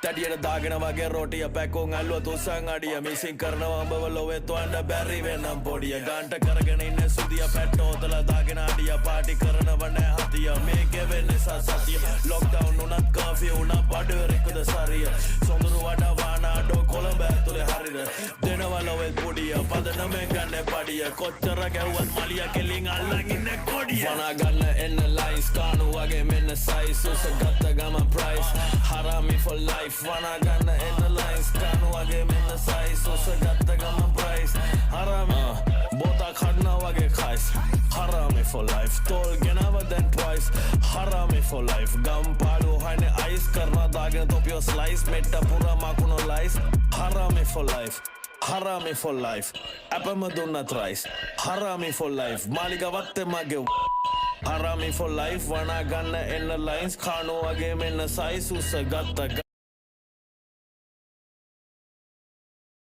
තැටියට දාගෙන වගේ රෝටිය පැකුන් ඇල්ලුව තුස්සන් අඩිය මිසින් කරනවා අඹව ලොවේ තුවන්ඩ බැරි වෙනම් පොඩිය ගන්ට කරගෙන ඉන්න සුදිය පැට්ටෝතල දාගෙන අඩිය පාටි කරනව නෑ හතිය මේකෙ වෙන්නේ සතිය ලොක්ඩවුන් උනත් කාෆිය උනා බඩවරෙකුද සරිය සොඳුරු වඩා වානාඩෝ කොළඹ ඇතුලේ හරිද දෙනවා ලොවේ පොඩිය පදනමෙන් ගන්න පඩිය කොච්චර ගැව්වත් මලිය කෙලින් අල්ලන් ඉන්න කොඩිය වනා ගන්න එන්න ලයිස් කානු වගේ මෙන්න සයිස් උස ගත්ත ගම ප්‍රයිස් හරාමි for life වනා ගන්න එන්න ලයිස් කානු වගේ මෙන්න සයිස් උස ගත්ත ගම ප්‍රයිස් හරාමි බෝතා කඩනා වගේ කයිස් හරාමි for life තෝල් ගෙනව දැන් twice හරාමි for life ගම් පාඩු හයිනේ අයිස් කරනා දාගෙන තොපියෝ ස්ලයිස් මෙට්ට පුරා මකුණෝ ලයිස් හරාමි for life Harami for life Apama dunnat rice Harami for life Maliga watte mage Harami for life Wana ganna enna lines Khano age menna size usa gatta